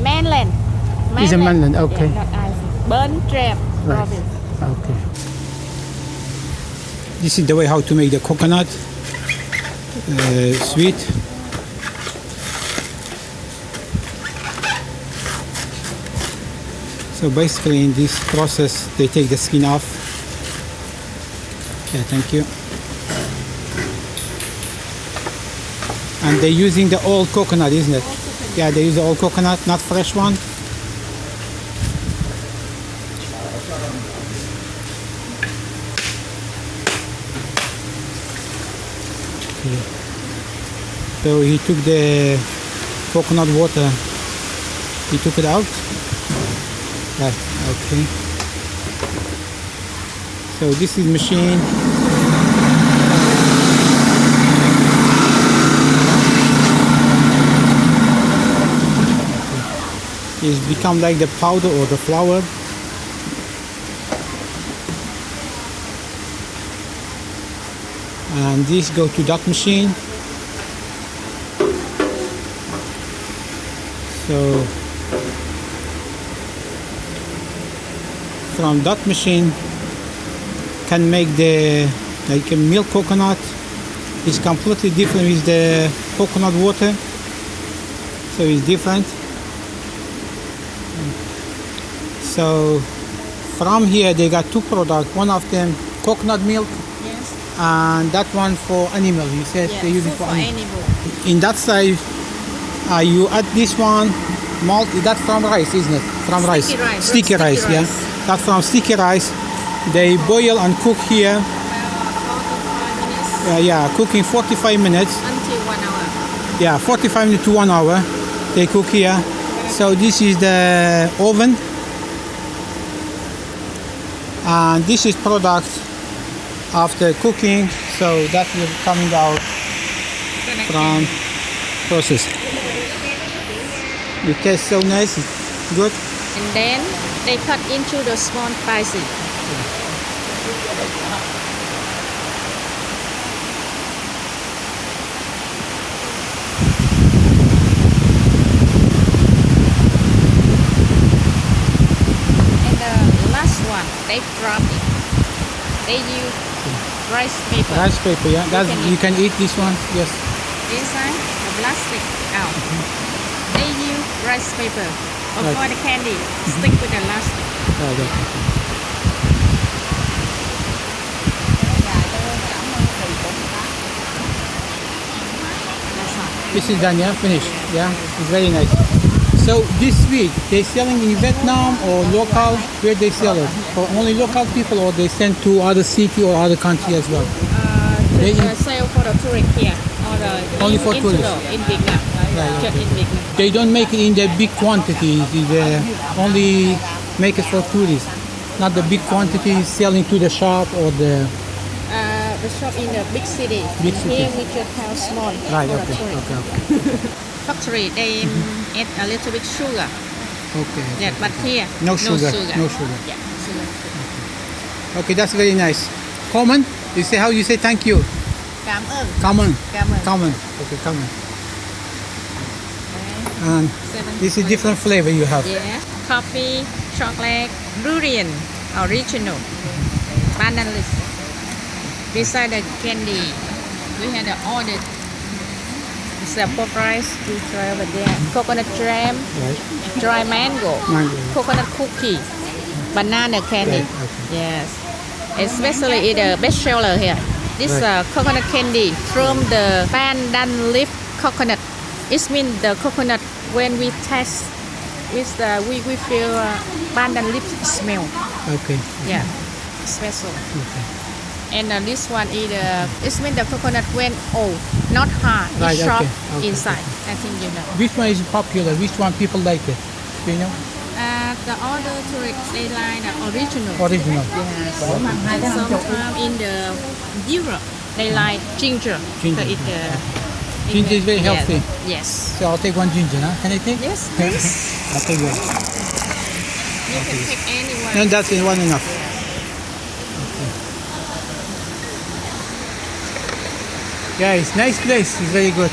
mainland. It's a mainland, okay. Yeah, not ice. Burn trap Right. province. Okay. This is the way how to make the coconut sweet. So basically in this process they take the skin off. Okay, thank you. And they're using the old coconut, isn't it? Yeah, they use the old coconut, not fresh one. Okay. So he took the coconut water, he took it out. Right, okay. So this is machine. It's become like the powder or the flour. And this go to that machine. So from that machine can make the like a milk coconut. It's completely different with the coconut water. So it's different. So from here they got two products. One of them coconut milk. Yes. And that one for animal. You said Yeah, they use it food for for animal. animal. In that side, you add this one malt. That's from rice, isn't it? From rice. Sticky rice. Sticky rice, yeah. That's from sticky rice. They boil and cook here. About 45 minutes Yeah, cooking 45 minutes. until 1 hour. Yeah, 45 minutes to 1 hour. They cook here. So this is the oven. And this is product after cooking. So that will coming out from process. It tastes so nice, it's good. And then they cut into the small pieces. And the last one, they drop it. They use rice paper. Rice paper, yeah. That's, you can eat this one, yes. Inside the plastic out. They use rice paper. Or Right. for the candy, stick with the elastic. Right, okay. That's all. This is done, yeah, finished. Yeah, it's very nice. So this sweet, they selling in Vietnam or local? Where they sell it? For only local people or they send to other city or other country as well? They They- sell for the tourists here. Or the Only for in tourists. In Vietnam. Right, Just okay. in Vietnam. They don't make it in the big quantities. They only make it for tourists. Not the big quantities selling to the shop or the... The shop in the big city. Big city. Here we just have small. Right, for the okay, tourists. okay. Factory, they add a little bit sugar. Okay. Yeah, but here, No sugar, no sugar. Yeah, sugar. Okay, that's very nice. Common? You say how you say thank you? Cảm ơn. Common. Cảm ơn. Common. Okay, common. Okay. And 7 this is different flavor you have. Yeah. Coffee, chocolate, durian, original, banana leaf. Beside the candy, we had the order. It's a pop rice. We try over there. Coconut jam, Right. dry mango, Mango. coconut cookie, banana candy. Right, okay. Yes. Especially it's the best seller here. This Right. coconut candy from the pandan leaf coconut. It means the coconut when we taste with the we feel pandan leaf smell. Okay. Yeah, special. Okay. And this one is it means the coconut when old, not hard. Right, It's soft okay, okay, inside. I think you know. Which one is popular? Which one people like it? Do you know? The other tourists they like the original. Original. Yes. And sometimes in the Europe they like ginger. Ginger. So it, Ginger is very healthy. Yes. So I'll take one ginger, huh? Can I take? Yes, please. I'll take one. You can take anyone. No, that's one enough. Yeah, it's nice place. It's very good.